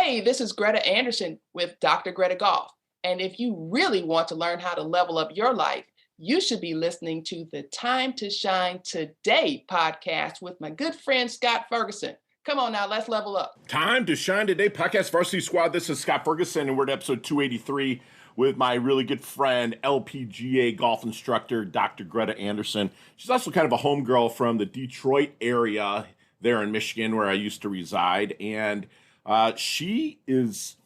Hey, this is Greta Anderson with Dr. Greta Golf. And if you really want to learn how to level up your life, you should be listening to the Time to Shine Today podcast with my good friend, Scott Ferguson. Come on now, let's level up. Time to Shine Today podcast Varsity Squad. This is Scott Ferguson, and we're at episode 283 with my really good friend, LPGA golf instructor, Dr. Greta Anderson. She's also kind of a homegirl from the Detroit area there in Michigan, where I used to reside. And she is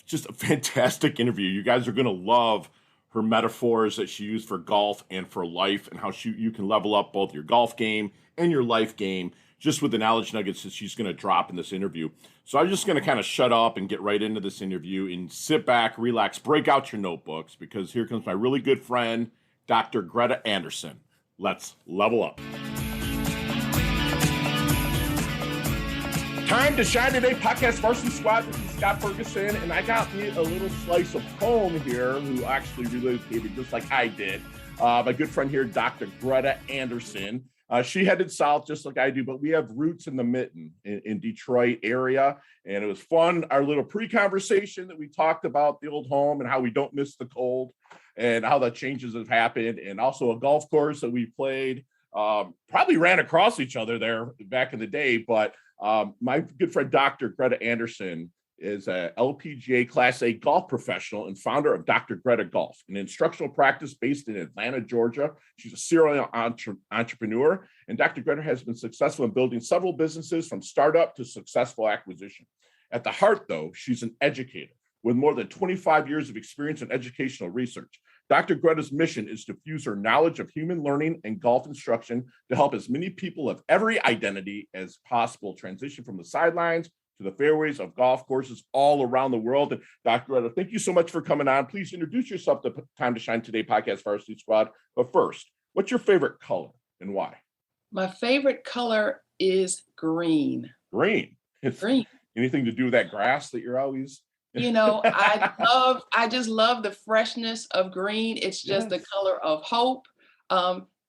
just a fantastic interview. You guys are going to love her metaphors that she used for golf and for life, and how you can level up both your golf game and your life game just with the knowledge nuggets that she's going to drop in this interview. So I'm just going to kind of shut up and get right into this interview and sit back, relax, break out your notebooks, because here comes my really good friend, Dr. Greta Anderson. Let's level up. Time to Shine Today podcast Varsity Squad. This is Scott Ferguson, and I got me a little slice of home here who actually relocated just like I did. My good friend here, Dr. Greta Anderson. She headed south just like I do, but we have roots in the mitten in Detroit area, and it was fun. Our little pre-conversation that we talked about the old home and how we don't miss the cold and how the changes have happened, and also a golf course that we played. Probably ran across each other there back in the day, but my good friend, Dr. Greta Anderson, is a LPGA Class A golf professional and founder of Dr. Greta Golf, an instructional practice based in Atlanta, Georgia. She's a serial entrepreneur, and Dr. Greta has been successful in building several businesses from startup to successful acquisition. At the heart, though, she's an educator with more than 25 years of experience in educational research. Dr. Greta's mission is to fuse her knowledge of human learning and golf instruction to help as many people of every identity as possible transition from the sidelines to the fairways of golf courses all around the world. And Dr. Greta, thank you so much for coming on. Please introduce yourself to Time to Shine Today podcast Varsity Squad. But first, what's your favorite color and why? My favorite color is green. Green. It's green. Anything to do with that grass that you're always... You know, I just love the freshness of green. It's just the color of hope.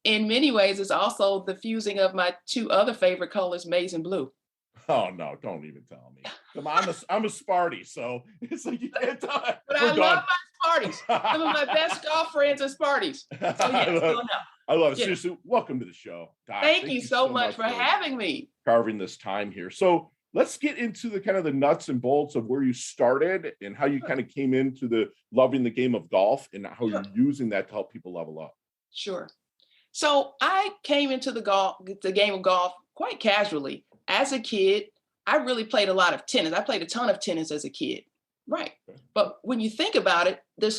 In many ways, it's also the fusing of my two other favorite colors, maize and blue. Oh no, don't even tell me. Come on, I'm a Sparty, so it's like you can't tell it. But I love my Sparties. Some of my best golf friends are Sparties. So yes, I love it. Yeah. Seriously, welcome to the show, Doc. Thank you so much for having me. Carving this time here. So let's get into the kind of the nuts and bolts of where you started and how you kind of came into the loving the game of golf and how you're using that to help people level up. Sure. So I came into the game of golf quite casually. As a kid, I really played a lot of tennis. I played a ton of tennis as a kid. Right. But when you think about it, the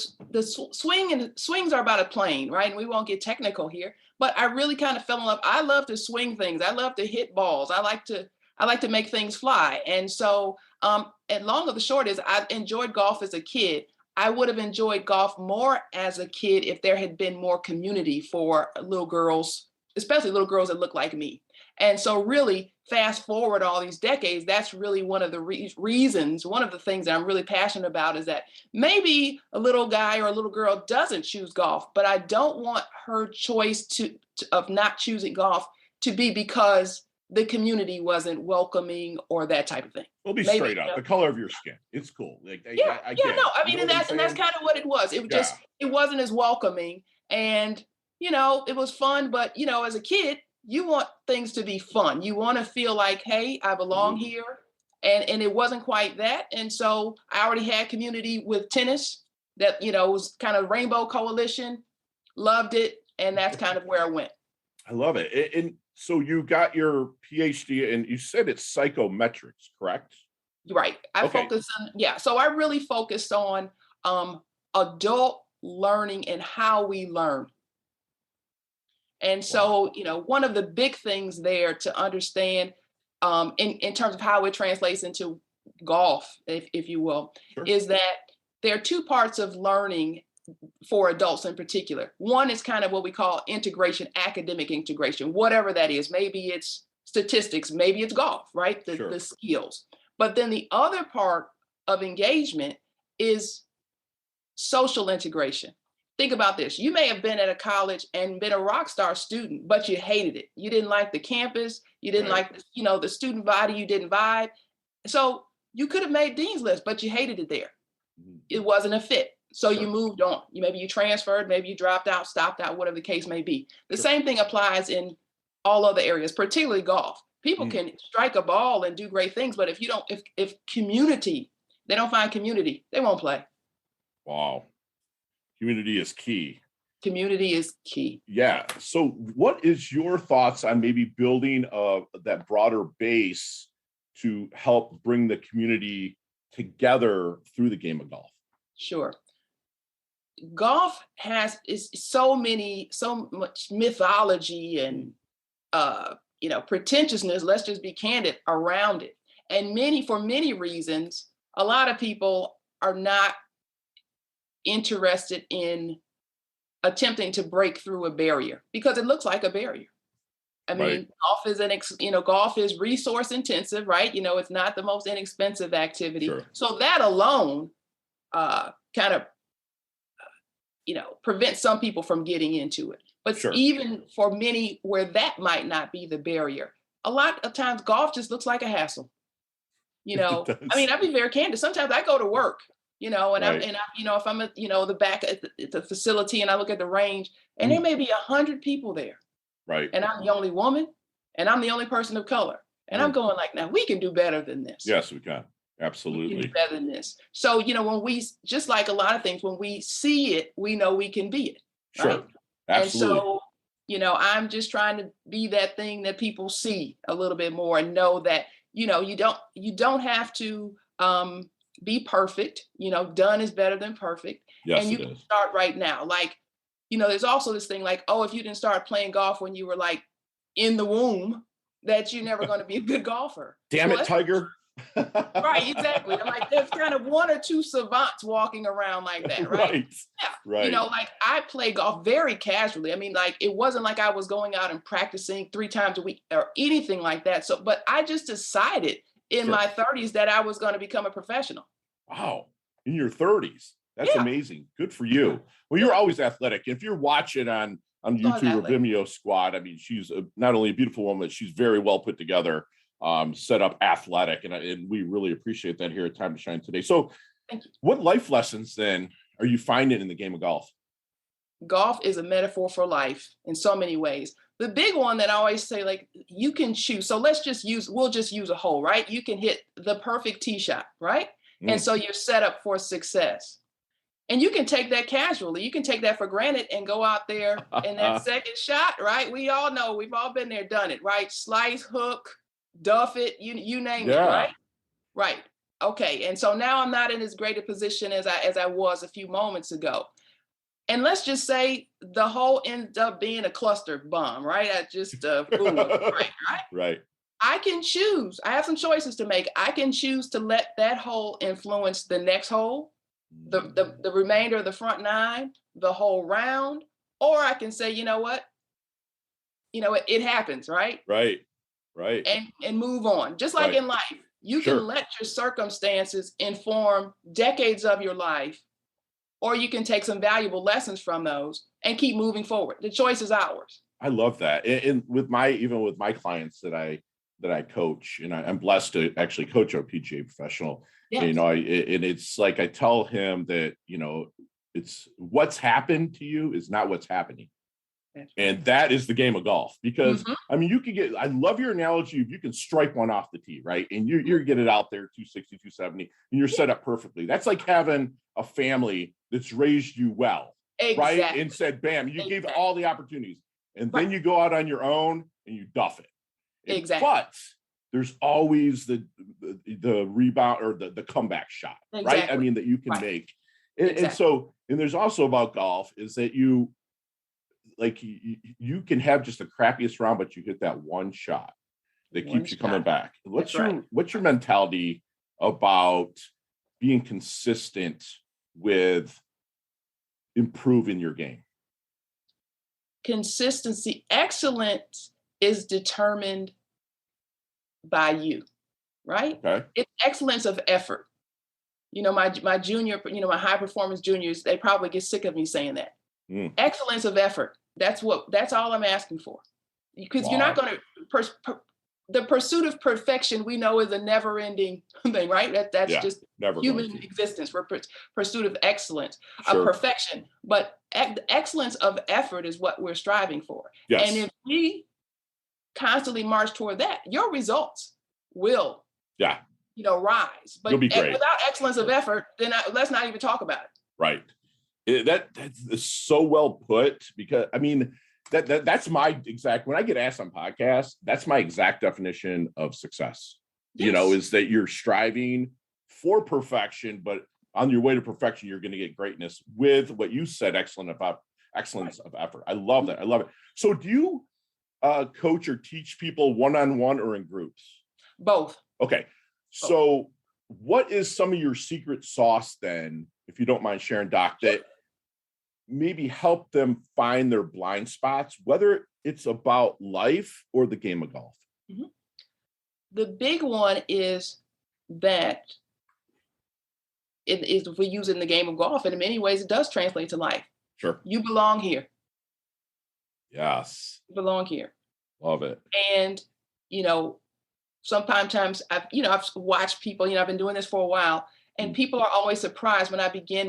swings are about a plane, right? And we won't get technical here, but I really kind of fell in love. I love to swing things. I love to hit balls. I like to make things fly. And so, and long of the short is I enjoyed golf as a kid. I would have enjoyed golf more as a kid if there had been more community for little girls, especially little girls that look like me. And so really fast forward all these decades, that's really one of the reasons, one of the things that I'm really passionate about is that maybe a little guy or a little girl doesn't choose golf, but I don't want her choice of not choosing golf to be because the community wasn't welcoming or that type of thing. We'll be straight up. The color of your skin. It's cool. And that's kind of what it was. It was it wasn't as welcoming. And, it was fun, but, as a kid, you want things to be fun. You want to feel like, hey, I belong here. And it wasn't quite that. And so I already had community with tennis that, was kind of rainbow coalition, loved it. And that's kind of where I went. I love it. And so you got your Ph.D. and you said it's psychometrics, correct? Right. So I really focused on adult learning and how we learn. And so, one of the big things there to understand in terms of how it translates into golf, if you will, is that there are two parts of learning for adults in particular. One is kind of what we call integration, academic integration, whatever that is. Maybe it's statistics, maybe it's golf, right? The skills. But then the other part of engagement is social integration. Think about this. You may have been at a college and been a Rockstar student, but you hated it. You didn't like the campus. You didn't like, the student body. You didn't vibe. So You could have made Dean's List, but you hated it there. Mhm. It wasn't a fit. So Sure. you moved on. Maybe you transferred, maybe you dropped out, stopped out, whatever the case may be. The Sure. same thing applies in all other areas, particularly golf. People Mm. can strike a ball and do great things, but if you don't, if community, they don't find community, they won't play. Wow. Community is key. Community is key. Yeah. So what is your thoughts on maybe building that broader base to help bring the community together through the game of golf? Sure. Golf is so much mythology and pretentiousness, let's just be candid, around it. And for many reasons, a lot of people are not interested in attempting to break through a barrier because it looks like a barrier. I mean, Right. golf is resource intensive, right? It's not the most inexpensive activity. Sure. So that alone kind of prevents some people from getting into it. But Sure. even for many where that might not be the barrier, a lot of times golf just looks like a hassle. It does. I mean, I'll be very candid. Sometimes I go to work, and Right. if I'm at, the back at the facility and I look at the range and there may be 100 people there Right. and I'm the only woman and I'm the only person of color. And I'm going like, now we can do better than this. Yes, we can. We can Absolutely. do better than this. So, when we, just like a lot of things, when we see it, we know we can be it. Sure. Right? Absolutely. And so, I'm just trying to be that thing that people see a little bit more and know that, you don't have to be perfect. Done is better than perfect. Yes, And you it can is. start right now. Like, there's also this thing like, oh, if you didn't start playing golf when you were like in the womb, that you're never going to be a good golfer. Damn Well, it, Tiger. right, exactly. I'm like, there's kind of one or two savants walking around like that, right? Right. Yeah. Right. Like I play golf very casually. I mean, like it wasn't like I was going out and practicing 3 times a week or anything like that. So, but I just decided in Sure. my 30s that I was going to become a professional. Wow. In your 30s. That's Yeah. amazing. Good for you. Well, you're always athletic. If you're watching on Always YouTube or athletic. Vimeo Squad, I mean, she's not only a beautiful woman, but she's very well put together, set up, athletic. And we really appreciate that here at Time to Shine today. So Thank you. what life lessons then are you finding in the game of golf? Golf is a metaphor for life in so many ways. The big one that I always say, like, you can choose. So we'll just use a hole, right? You can hit the perfect tee shot, right? Mm. And so you're set up for success. And you can take that casually. You can take that for granted and go out there in that second shot, right? We all know, we've all been there, done it, right? Slice, hook, duff it, you name it, right? Right. Okay. And so now I'm not in as great a position as I was a few moments ago. And let's just say the hole ends up being a cluster bomb, right? I just fooled, right? Right. I can choose. I have some choices to make. I can choose to let that hole influence the next hole, the remainder of the front 9, the whole round, or I can say, you know what? It happens, right? Right. And move on. Just like Right. in life, you Sure. can let your circumstances inform decades of your life, or you can take some valuable lessons from those and keep moving forward. The choice is ours. I love that. And even with my clients that I coach, and I'm blessed to actually coach a PGA professional. Yes. And it's like I tell him that, it's what's happened to you is not what's happening. And that is the game of golf, because I mean, I love your analogy. If you can strike one off the tee, right? And you get it out there 260, 270, and you're set up perfectly. That's like having a family that's raised you well, Exactly. right? And said, bam, you gave all the opportunities. And then you go out on your own and you duff it. Exactly. But there's always the rebound or the comeback shot, right? I mean, that you can make. And so there's also about golf is that you can have just the crappiest round, but you hit that one shot that keeps you coming back. What's your mentality about being consistent with improving your game? Consistency, excellence is determined by you, right? Okay. It's excellence of effort. My junior, my high performance juniors, they probably get sick of me saying that. Excellence of effort. That's all I'm asking for. Because you're not going to the pursuit of perfection, we know, is a never-ending thing, right? That's just human existence. For pursuit of excellence, of perfection, but excellence of effort is what we're striving for. Yes. And if we constantly march toward that, your results will, rise. But you'll be great. Without excellence of effort, then let's not even talk about it. Right. That's so well put, because I mean, that's my exact, when I get asked on podcasts, that's my exact definition of success. Yes. Is that you're striving for perfection, but on your way to perfection, you're going to get greatness with what you said, excellence of effort. I love that. I love it. So do you coach or teach people one-on-one or in groups? Both. Okay. So what is some of your secret sauce then, if you don't mind sharing, Doc, that maybe help them find their blind spots, whether it's about life or the game of golf? Mm-hmm. The big one is that if we use it in the game of golf, and in many ways it does translate to life. Sure. You belong here. Yes. You belong here. Love it. And, sometimes I've watched people, I've been doing this for a while, and people are always surprised when I begin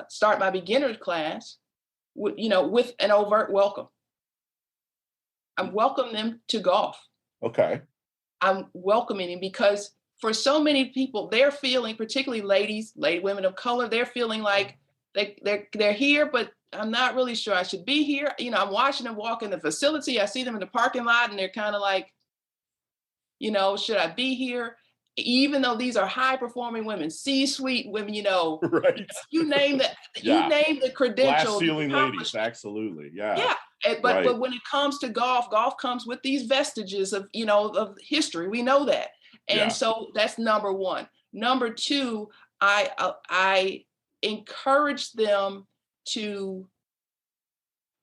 start my beginner class with an overt welcome. I'm welcoming them to golf. Okay. I'm welcoming them because for so many people, they're feeling, particularly women of color, they're feeling like they're here, but I'm not really sure I should be here. I'm watching them walk in the facility. I see them in the parking lot and they're kind of like, should I be here? Even though these are high performing women, C-suite women, right. you name the credentials. Glass ceiling ladies, absolutely. Yeah. Yeah. But when it comes to golf comes with these vestiges of, of history. We know that. And so that's number one. Number two, I encourage them to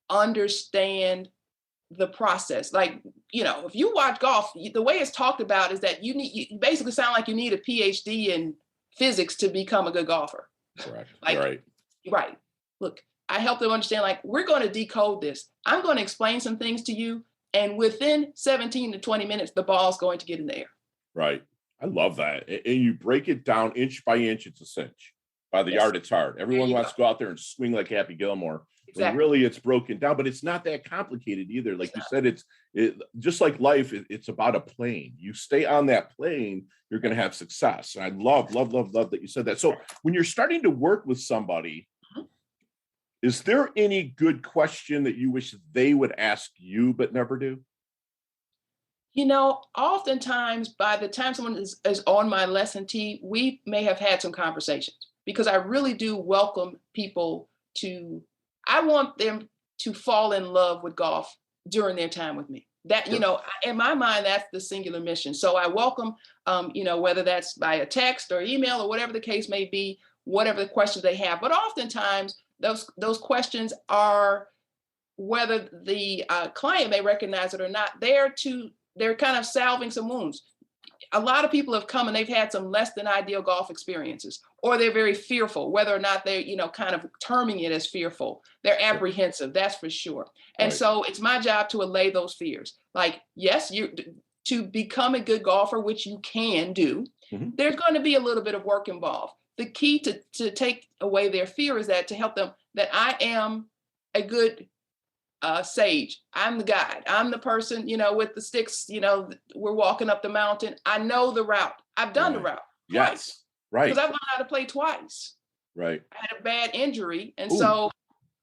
understand the process. Like, if you watch golf, the way it's talked about is that you basically sound like you need a Ph.D. in physics to become a good golfer. Correct. Right. Look, I help them understand, like, we're going to decode this. I'm going to explain some things to you. And within 17 to 20 minutes, the ball's going to get in the air. Right. I love that. And you break it down inch by inch. It's a cinch. By the yard, it's hard. Everyone wants to go out there and swing like Happy Gilmore. Exactly. And really, it's broken down, but it's not that complicated either. Like you said, it's just like life. It's about a plane. You stay on that plane, you're going to have success. And I love that you said that. So when you're starting to work with somebody, is there any good question that you wish they would ask you but never do? Oftentimes by the time someone is on my lesson tee, we may have had some conversations, because I really do welcome people I want them to fall in love with golf during their time with me. That, in my mind, that's the singular mission. So I welcome, whether that's by a text or email or whatever the case may be, whatever the questions they have. But oftentimes those questions are, whether the client may recognize it or not, they're kind of salving some wounds. A lot of people have come and they've had some less than ideal golf experiences, or they're very fearful, whether or not they're, kind of terming it as fearful. They're apprehensive, that's for sure. And so it's my job to allay those fears. Like, yes, to become a good golfer, which you can do, there's going to be a little bit of work involved. The key to take away their fear is to help them that I am a good sage. I'm the guide. I'm the person, with the sticks, we're walking up the mountain. I know the route. I've done the route. Yes. Right. Because I've learned how to play twice. Right. I had a bad injury. And so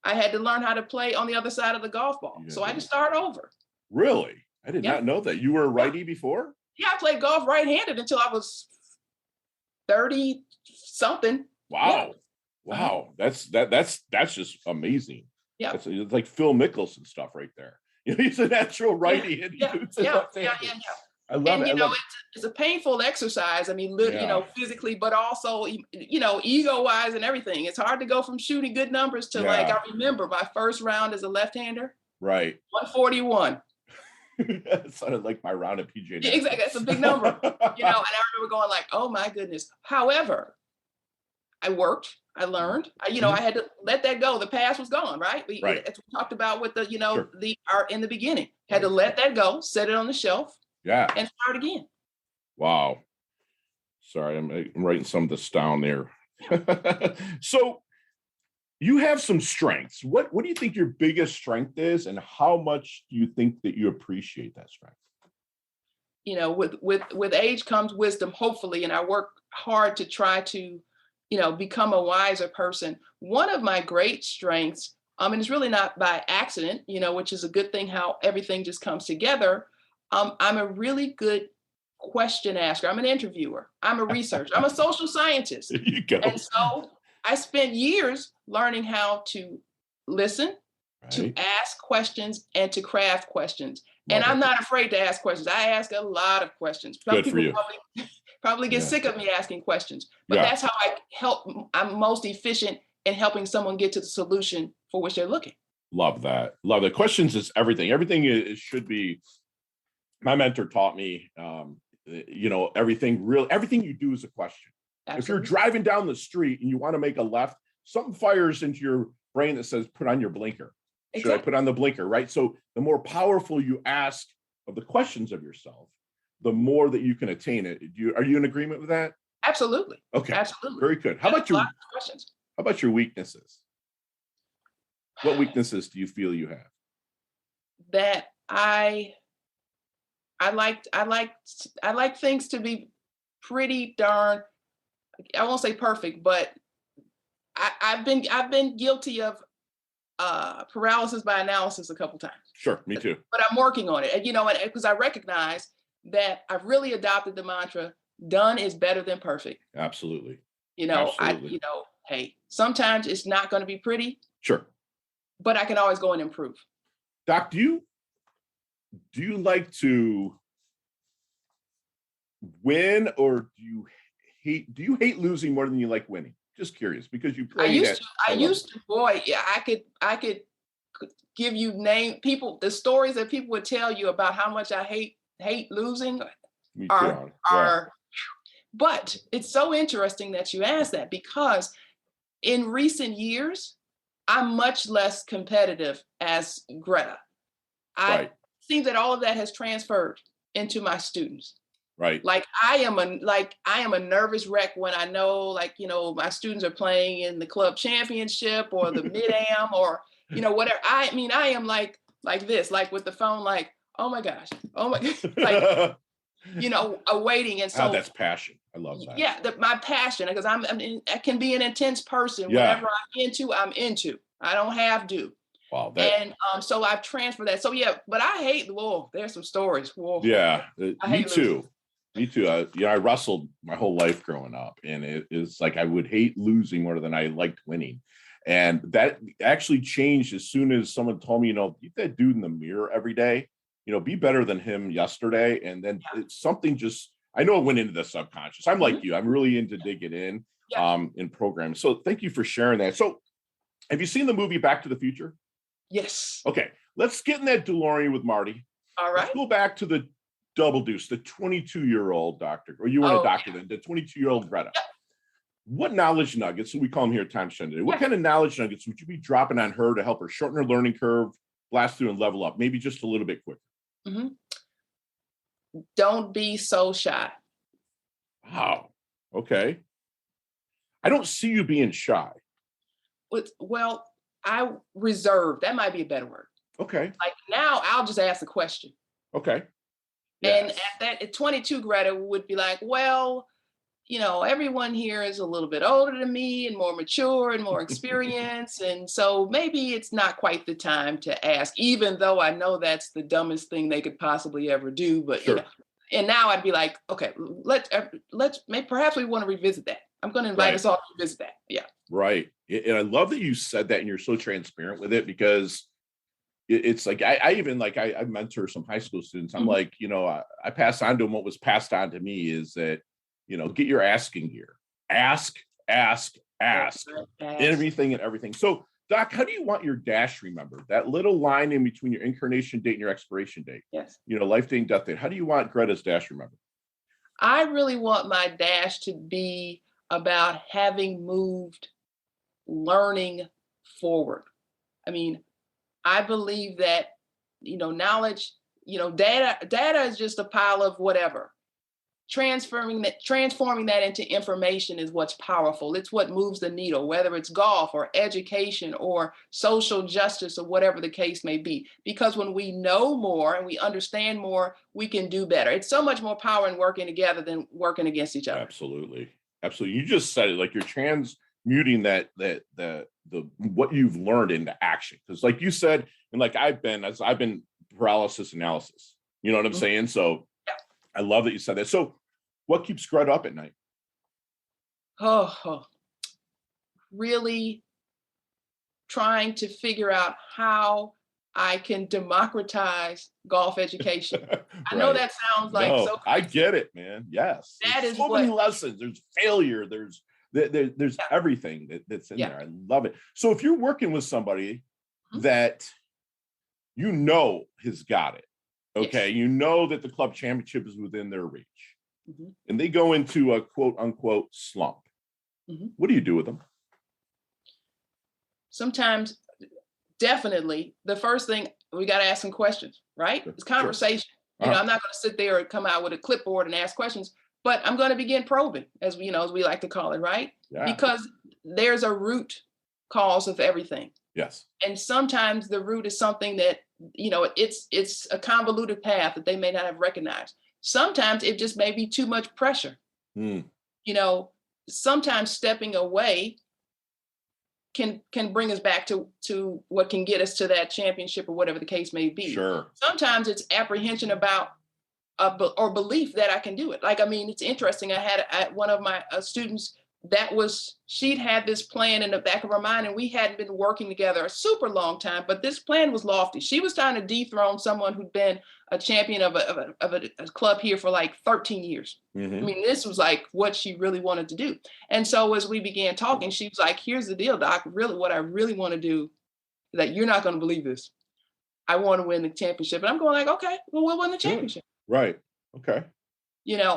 I had to learn how to play on the other side of the golf ball. So I had to start over. Really? I did not know that. You were a righty before? Yeah, I played golf right-handed until I was 30 something. Wow. Wow. That's just amazing. Yeah. It's like Phil Mickelson stuff right there. He's a natural righty. I love it. It's a painful exercise. I mean, physically, but also, ego-wise and everything. It's hard to go from shooting good numbers to I remember my first round as a left-hander. Right. 141. It sounded like my round at PGA. Yeah, exactly. That's a big number. And I remember going like, oh my goodness. However, I worked. I learned. I had to let that go. The past was gone, right? As we talked about with the, the art in the beginning. Had to let that go, set it on the shelf. Yeah. and start again. Wow. Sorry, I'm writing some of this down there. So you have some strengths. What do you think your biggest strength is, and how much do you think that you appreciate that strength? You know, with age comes wisdom, hopefully, and I work hard to try to, you know, become a wiser person. One of my great strengths, and it's really not by accident, you know, which is a good thing how everything just comes together. I'm a really good question asker. I'm an interviewer. I'm a researcher. I'm a social scientist. There you go. And so I spent years learning how to listen, to Right. ask questions, and to craft questions. Love And I'm it. not afraid to ask questions. I ask a lot of questions. Some Good for people you. probably get Yeah. sick of me asking questions, but Yeah. that's how I help. I'm most efficient in helping someone get to the solution for which they're looking. Love that. Love that. Questions is everything. Everything should be. My mentor taught me, you know, everything you do is a question. Absolutely. If you're driving down the street and you want to make a left, something fires into your brain that says, put on your blinker. Should Exactly. I put on the blinker? Right. So the more powerful you ask of the questions of yourself, the more that you can attain it. Are you in agreement with that? Absolutely. Okay. Absolutely. Very good. How about A lot of questions your weaknesses? What weaknesses do you feel you have? that I like things to be pretty darn, I won't say perfect, but I've been guilty of paralysis by analysis a couple times. Sure, me too. But I'm working on it. And you know, because I recognize that I've really adopted the mantra, done is better than perfect. Absolutely. You know, Absolutely. hey, sometimes it's not going to be pretty, Sure. but I can always go and improve. Doc, do you like to win, or do you hate losing more than you like winning? Just curious, because you I played used at to, boy, yeah, I could give you the stories that people would tell you about how much I hate losing me too. are Yeah. but it's so interesting that you asked that, because in recent years, I'm much less competitive as Greta. I Right. see that all of that has transferred into my students. Right. Like I am a nervous wreck when I know, like, you know, my students are playing in the club championship or the mid-am or, you know, whatever. I mean, I am like this, like with the phone, like, oh my gosh, like, you know, awaiting. And so that's passion. I love that. yeah, my passion, because I can be an intense person. Yeah. Whatever I'm into. I don't have to. Wow. And so I've transferred that. So yeah, but I hate. Whoa, there's some stories. Whoa. Yeah, I me hate too. losing. Me too. I wrestled my whole life growing up, and it is like I would hate losing more than I liked winning. And that actually changed as soon as someone told me, you know, keep that dude in the mirror every day, you know, be better than him yesterday. And then it's something just, I know it went into the subconscious. I'm like you, I'm really into digging in programs. So thank you for sharing that. So have you seen the movie Back to the Future? Yes. Okay, let's get in that DeLorean with Marty. All right. Let's go back to the double deuce, the 22-year-old doctor, or you weren't a doctor then, the 22-year-old Greta. Yep. What knowledge nuggets, and we call them here Time Shine today, what kind of knowledge nuggets would you be dropping on her to help her shorten her learning curve, blast through and level up, maybe just a little bit quicker? Mm-hmm. Don't be so shy. Wow. Okay. I don't see you being shy. Well, I reserve. That might be a better word. Okay. Like now, I'll just ask the question. Okay. Yes. And at 22, Greta would be like, well, you know, everyone here is a little bit older than me and more mature and more experienced. And so maybe it's not quite the time to ask, even though I know that's the dumbest thing they could possibly ever do. But, you know, and now I'd be like, okay, perhaps we want to revisit that. I'm going to invite us all to revisit that. Yeah. Right. And I love that you said that and you're so transparent with it, because it's like, I mentor some high school students. I'm like, you know, I pass on to them what was passed on to me is that, you know, get your asking gear, ask, everything and everything. So Doc, how do you want your dash remembered? That little line in between your incarnation date and your expiration date. Yes. You know, life date and death date. How do you want Greta's dash remembered? I really want my dash to be about having moved learning forward. I mean, I believe that, you know, knowledge, data is just a pile of whatever. Transforming that into information is what's powerful. It's what moves the needle, whether it's golf or education or social justice or whatever the case may be. Because when we know more and we understand more, we can do better. It's so much more power in working together than working against each other. Absolutely. Absolutely. You just said it, like you're transmuting the what you've learned into action. Because like you said, and like I've been paralysis analysis. You know what I'm saying? So yeah. I love that you said that. So what keeps Greta up at night? Really trying to figure out how I can democratize golf education. Right. I know that sounds like so crazy. I get it, man. Yes. There's so many lessons. There's failure. There's everything that's in there. I love it. So if you're working with somebody that has got it, okay, you know that the club championship is within their reach, and they go into a quote unquote slump, what do you do with them? Sometimes, definitely, the first thing, we got to ask some questions, right? It's conversation. Sure. I'm not going to sit there and come out with a clipboard and ask questions, but I'm going to begin probing, as we like to call it, right? Yeah. Because there's a root cause of everything. Yes. And sometimes the root is something that, it's a convoluted path that they may not have recognized. Sometimes it just may be too much pressure. Sometimes stepping away can bring us back to what can get us to that championship or whatever the case may be. Sure. Sometimes it's apprehension about or belief that I can do it. It's interesting. I had one of my students she'd had this plan in the back of her mind, and we hadn't been working together a super long time, but this plan was lofty. She was trying to dethrone someone who'd been a champion of a club here for like 13 years. This was like what she really wanted to do. And so as we began talking, she was like, here's the deal, Doc, really what I really want to do is that you're not going to believe this. I want to win the championship. And I'm going like, okay, well, we'll win the championship. Right. Okay.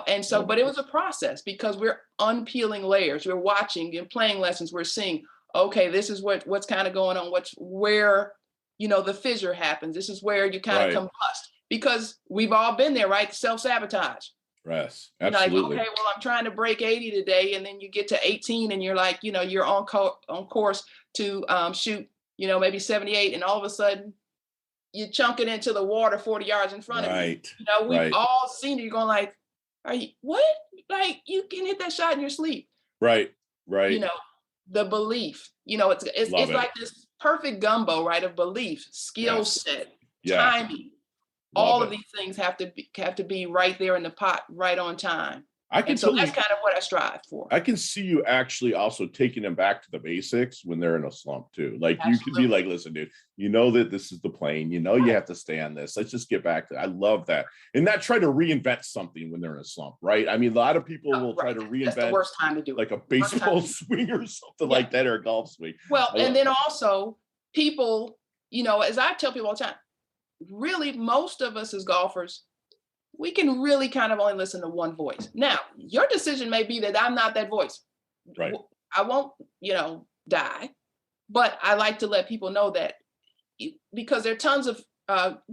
And so, but it was a process because we're unpeeling layers. We're watching and playing lessons. We're seeing, okay, this is what's kind of going on. Where, the fissure happens. This is where you kind of combust because we've all been there, right? Self-sabotage. Yes, absolutely. Like, okay, well, I'm trying to break 80 today. And then you get to 18 and you're like, you're on course to shoot, maybe 78. And all of a sudden you chunk it into the water 40 yards in front of you. We've all seen it. You're going like, are you what? Like you can hit that shot in your sleep. Right. The belief. It's like this perfect gumbo, right? Of belief, skill set, timing. All of these things have to be right there in the pot, right on time. So that's kind of what I strive for. I can see you actually also taking them back to the basics when they're in a slump too. Like you could be like, listen, dude, that this is the plane, you have to stay on this. Let's just get back to it. I love that. And not try to reinvent something when they're in a slump, right? A lot of people will try to reinvent. That's the worst time to do it. Like a baseball swing or something like that, or a golf swing. Well, and then also people, as I tell people all the time, really most of us as golfers, we can really kind of only listen to one voice. Now, your decision may be that I'm not that voice. Right. I won't, die. But I like to let people know that because there are tons of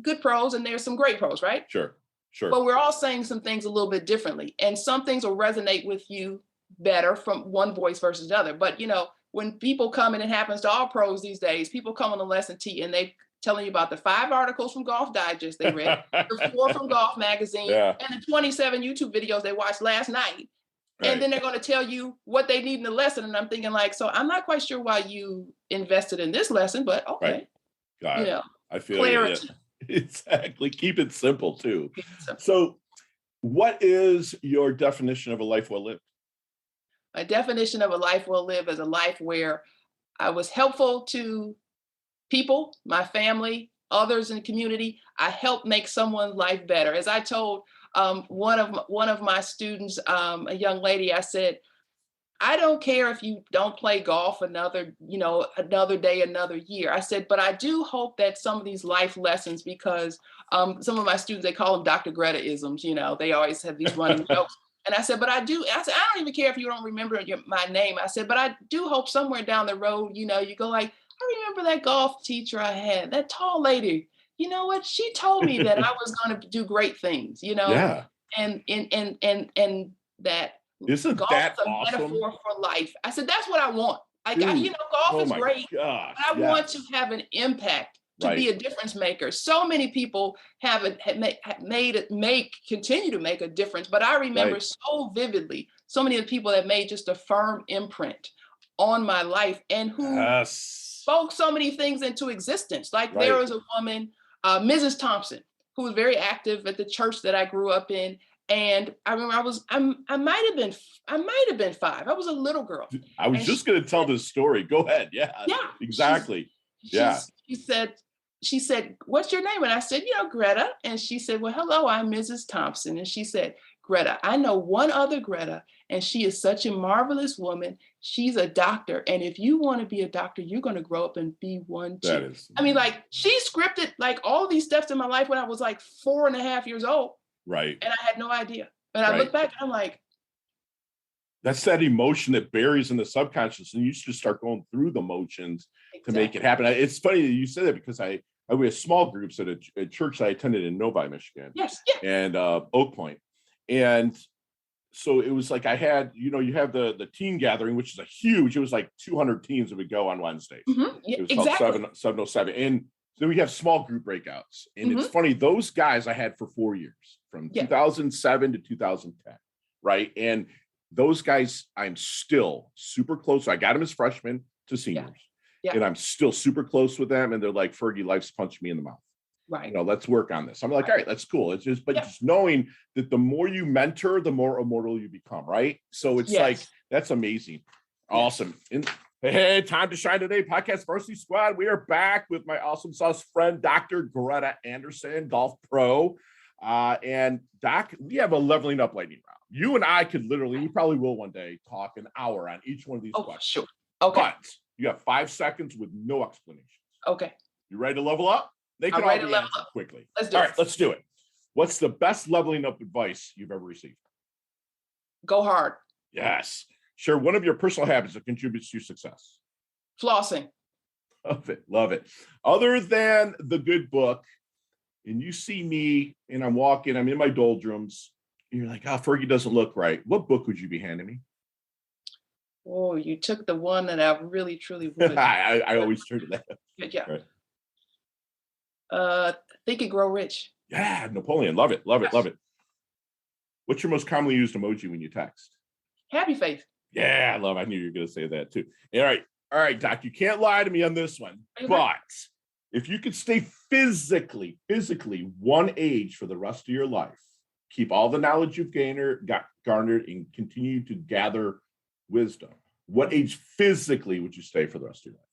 good pros and there's some great pros, right? Sure. But we're all saying some things a little bit differently. And some things will resonate with you better from one voice versus the other. But, when people come, and it happens to all pros these days, people come on the lesson tee and they telling you about the 5 articles from Golf Digest they read, the 4 from Golf Magazine, and the 27 YouTube videos they watched last night. Right. And then they're going to tell you what they need in the lesson. And I'm thinking like, so I'm not quite sure why you invested in this lesson, but okay. Right. Got it. I feel clarity. Exactly. Keep it simple too. So what is your definition of a life well lived? My definition of a life well lived is a life where I was helpful to people, my family, others in the community. I helped make someone's life better. As I told one of my students, a young lady, I said, I don't care if you don't play golf another day, another year. I said, but I do hope that some of these life lessons, because some of my students, they call them Dr. Greta-isms, they always have these running jokes. And I said, I don't even care if you don't remember my name. I said, but I do hope somewhere down the road, you go like, I remember that golf teacher I had, that tall lady, you know what? She told me that I was going to do great things, Yeah. and that Isn't golf that is a awesome? metaphor for life. I said, that's what I want. Like, Dude, golf oh is my great, gosh. but I want to Yes. have an impact, to be Right. a difference maker. So many people have continue to make a difference, but I remember Right. so vividly so many of the people that made just a firm imprint on my life and who Yes. spoke so many things into existence. Like there Right. was a woman, Mrs. Thompson, who was very active at the church that I grew up in. And I remember I might have been 5. I was a little girl. I was And just going to tell this story. Go ahead. Yeah, yeah, exactly. Yeah. she said, what's your name? And I said, Greta. And she said, well, hello, I'm Mrs. Thompson. And she said, Greta, I know one other Greta, and she is such a marvelous woman. She's a doctor. And if you want to be a doctor, you're going to grow up and be one too. That is. I mean, like, she scripted like all these steps in my life when I was like 4.5 years old. Right. And I had no idea. And I look back and I'm like, that's that emotion that buries in the subconscious, and you should start going through the motions to make it happen. It's funny that you said that, because I was small groups at a church I attended in Novi, Michigan. Yes. Yeah. And Oak Point. And so it was like I had, you have the teen gathering, which is it was like 200 teens that would go on Wednesdays. Mm-hmm. Yeah, it was called 707. And then we have small group breakouts. And it's funny, those guys I had for 4 years, from 2007 to 2010. Right. And those guys, I'm still super close. I got them as freshmen to seniors. Yeah. And I'm still super close with them. And they're like, Fergie, life's punched me in the mouth. Right. Let's work on this. I'm like, all right, that's cool. It's just, just knowing that the more you mentor, the more immortal you become. Right. So it's like, that's amazing. Awesome. And hey, time to shine today. Podcast Varsity Squad. We are back with my awesome sauce friend, Dr. Greta Anderson, golf pro. And Doc, we have a leveling up lightning round. You and I could we probably will one day, talk an hour on each one of these questions. Sure. Okay. But you have 5 seconds with no explanations. Okay. You ready to level up? They can all be answered quickly. Let's do it. All right, let's do it. What's the best leveling up advice you've ever received? Go hard. Yes. Share one of your personal habits that contributes to your success. Flossing. Love it. Other than the good book, and you see me and I'm walking, I'm in my doldrums, and you're like, Fergie doesn't look right. What book would you be handing me? Oh, you took the one that I really, truly would. I always turn to that. Yeah. Right. Think and Grow Rich. Yeah, Napoleon. Love it. Love it. Love it. What's your most commonly used emoji when you text? Happy face. Yeah, I knew you were going to say that too. All right, Doc, you can't lie to me on this one. But if you could stay physically one age for the rest of your life, keep all the knowledge you've garnered, and continue to gather wisdom, what age physically would you stay for the rest of your life?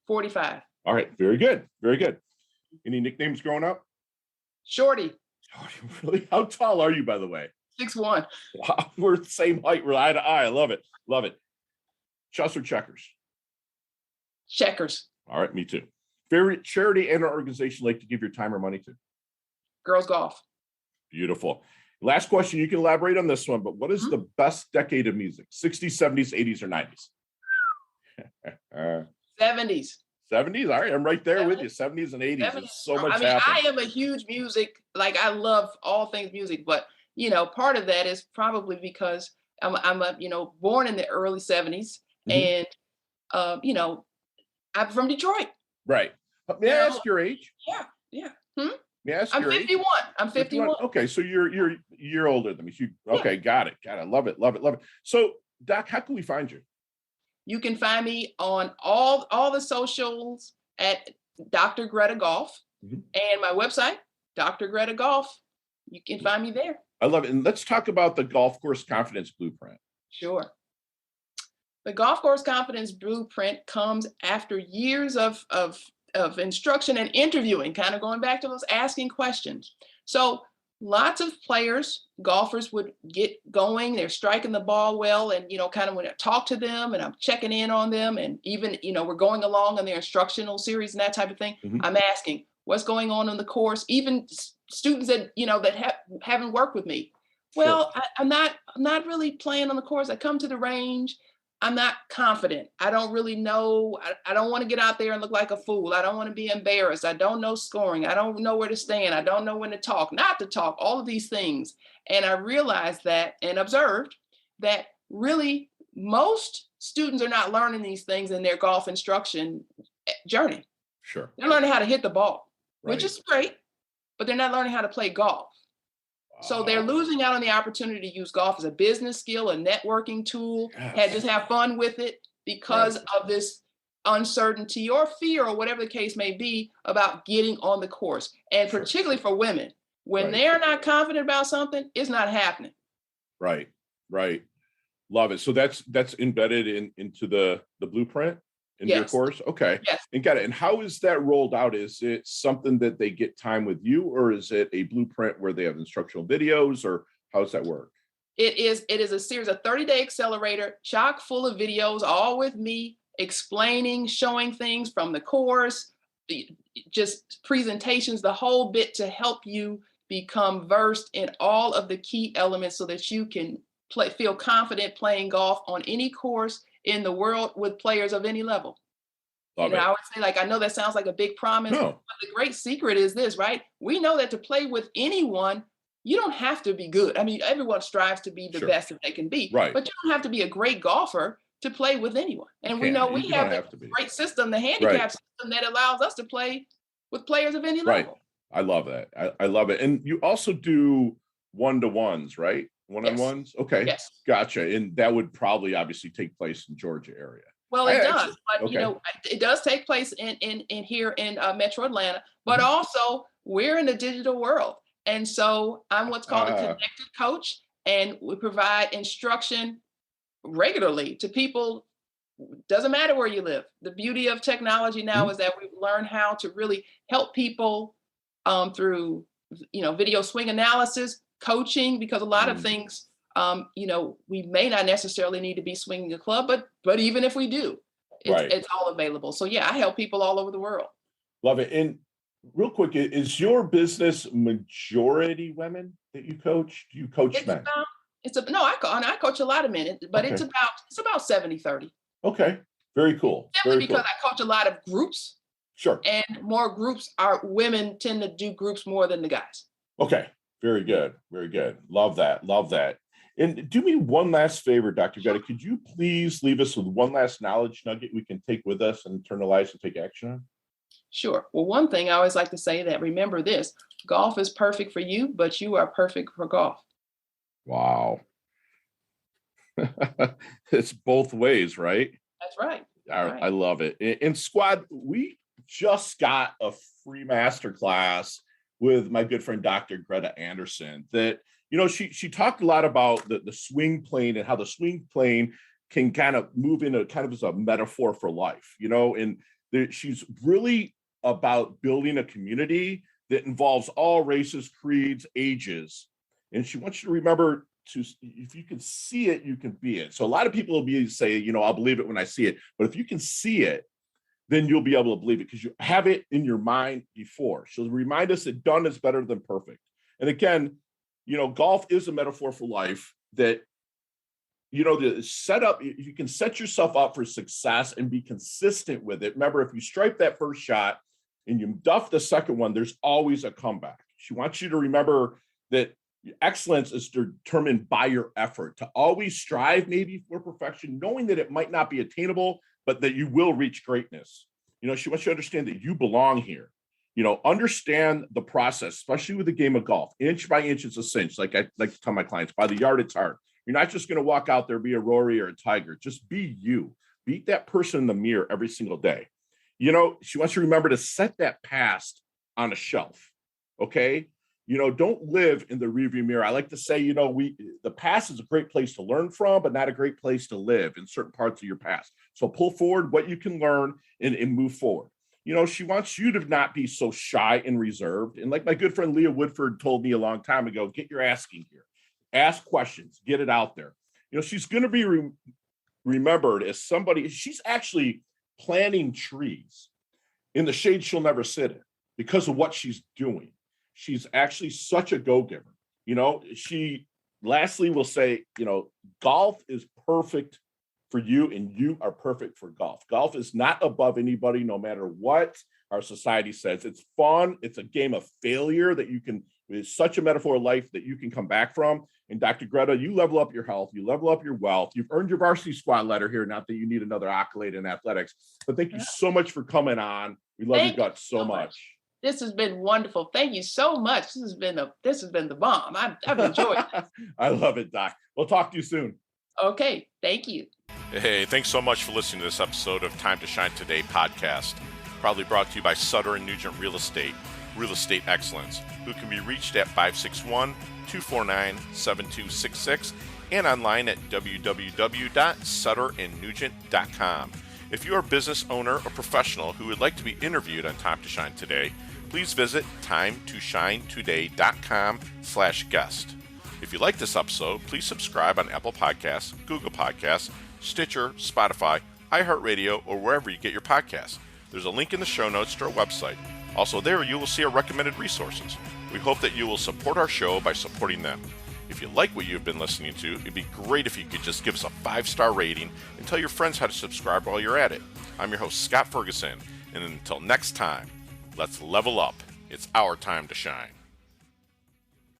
45. All right, very good. Very good. Any nicknames growing up? Shorty. Really? How tall are you, by the way? 6'1". Wow, we're the same height. We're eye to eye. I love it. Love it. Chess or checkers? Checkers. All right, me too. Favorite charity and organization like to give your time or money to? Girls Golf. Beautiful. Last question. You can elaborate on this one, but what is the best decade of music? 60s, 70s, 80s, or 90s? 70s. 70s. All right, I'm right there with you. 70s and 80s. There's so much happening. I am a huge music, I love all things music, but part of that is probably because I'm born in the early 70s, and I'm from Detroit. Right. May I ask your age? Yeah. May I ask I'm your 51. age? I'm 51. Okay, so you're older than me. Okay, got it. Love it. So, Doc, how can we find you? You can find me on all the socials at Dr. Greta Golf, and my website, Dr. Greta Golf. You can find me there. I love it. And let's talk about the Golf Course Confidence Blueprint. Sure. The Golf Course Confidence Blueprint comes after years of instruction and interviewing, kind of going back to those asking questions. So lots of players, golfers would get going. They're striking the ball well. And, kind of when I talk to them and I'm checking in on them, and even, we're going along on their instructional series and that type of thing, I'm asking what's going on the course, even students that, that haven't worked with me. Well, I'm not really playing on the course. I come to the range. I'm not confident. I don't really know. I don't want to get out there and look like a fool. I don't want to be embarrassed. I don't know scoring. I don't know where to stand. I don't know when to talk, not to talk, all of these things. And I realized that and observed that really most students are not learning these things in their golf instruction journey. Sure. They're learning how to hit the ball, which Right. is great, but they're not learning how to play golf. So they're Wow. losing out on the opportunity to use golf as a business skill, a networking tool, just Yes. have fun with it because Right. of this uncertainty or fear or whatever the case may be about getting on the course. And Sure. particularly for women, when Right. they're not confident about something, it's not happening. Right. Right. Love it. So that's embedded into the blueprint in your Yes. course. Okay. Yes. And got it. And how is that rolled out? Is it something that they get time with you, or is it a blueprint where they have instructional videos, or how does that work? It is a series of 30-day accelerator, chock full of videos, all with me explaining, showing things from the course, just presentations, the whole bit to help you become versed in all of the key elements so that you can feel confident playing golf on any course in the world with players of any level. Love I it. would say, like, I know that sounds like a big promise, but No. the great secret is this, right? We know that to play with anyone, you don't have to be good. I mean, everyone strives to be the Sure. best that they can be, Right. but you don't have to be a great golfer to play with anyone. You And we can't. know we You have don't the have to be. great system, the Right. handicap system that allows us to play with players of any Right. level. I love that. I love it. And you also do one-to-ones, right? Yes. One-on-ones? Okay. Yes. Gotcha. And that would probably obviously take place in Georgia area. Well, I it actually- does, but okay. it does take place in here in Metro Atlanta, but Mhm. also we're in the digital world. And so I'm what's called a connected coach, and we provide instruction regularly to people. Doesn't matter where you live. The beauty of technology now Mhm. is that we've learned how to really help people through video swing analysis, coaching, because a lot of Mm. things we may not necessarily need to be swinging a club, but even if we do, Right. it's all available. So yeah, I help people all over the world. Love it. And real quick, is your business majority women that you coach? Do you coach It's men? about no, I coach a lot of men, but Okay. it's about 70-30. Okay. Very cool. Simply Very because cool. I coach a lot of groups, Sure. and more groups are women tend to do groups more than the guys. Okay. Very good. Very good. Love that. Love that. And do me one last favor, Dr. Greta. Could you please leave us with one last knowledge nugget we can take with us and internalize and take action on? Sure. Well, one thing I always like to say that remember this: golf is perfect for you, but you are perfect for golf. Wow. It's both ways, right? That's right. I love it. And squad, we just got a free masterclass with my good friend, Dr. Greta Anderson, that, she talked a lot about the swing plane and how the swing plane can kind of move into kind of as a metaphor for life, and she's really about building a community that involves all races, creeds, ages. And she wants you to remember if you can see it, you can be it. So a lot of people will say, I'll believe it when I see it. But if you can see it, then you'll be able to believe it because you have it in your mind before. She'll remind us that done is better than perfect. And again, golf is a metaphor for life that, the setup, you can set yourself up for success and be consistent with it. Remember, if you stripe that first shot and you duff the second one, there's always a comeback. She wants you to remember that excellence is determined by your effort, to always strive maybe for perfection, knowing that it might not be attainable, but that you will reach greatness. She wants you to understand that you belong here. Understand the process, especially with the game of golf. Inch by inch, it's a cinch. Like I like to tell my clients, by the yard, it's hard. You're not just going to walk out there, be a Rory or a Tiger. Just be you. Beat that person in the mirror every single day. She wants you to remember to set that past on a shelf. Okay. Don't live in the rearview mirror. I like to say, the past is a great place to learn from, but not a great place to live in certain parts of your past. So pull forward what you can learn and move forward. She wants you to not be so shy and reserved. And like my good friend Leah Woodford told me a long time ago, get your asking here. Ask questions, get it out there. She's going to be remembered as somebody, she's actually planting trees in the shade she'll never sit in because of what she's doing. She's actually such a go-giver. She lastly will say, golf is perfect for you, and you are perfect for golf. Golf is not above anybody, no matter what our society says. It's fun. It's a game of failure that you can, it's such a metaphor of life that you can come back from. And Dr. Greta, you level up your health, you level up your wealth. You've earned your varsity squad letter here. Not that you need another accolade in athletics, but thank you so much for coming on. We love your guts so much. This has been wonderful. Thank you so much. This has been the bomb. I've enjoyed it. I love it, Doc. We'll talk to you soon. Okay. Thank you. Hey, thanks so much for listening to this episode of Time to Shine Today podcast. Proudly brought to you by Sutter and Nugent Real Estate Excellence, who can be reached at 561-249-7266 and online at www.sutterandnugent.com. If you are a business owner or professional who would like to be interviewed on Time to Shine Today, please visit timetoshinetoday.com/guest. If you like this episode, please subscribe on Apple Podcasts, Google Podcasts, Stitcher, Spotify, iHeartRadio, or wherever you get your podcasts. There's a link in the show notes to our website. Also there, you will see our recommended resources. We hope that you will support our show by supporting them. If you like what you've been listening to, it'd be great if you could just give us a 5-star rating and tell your friends how to subscribe while you're at it. I'm your host, Scott Ferguson, and until next time, let's level up. It's our time to shine.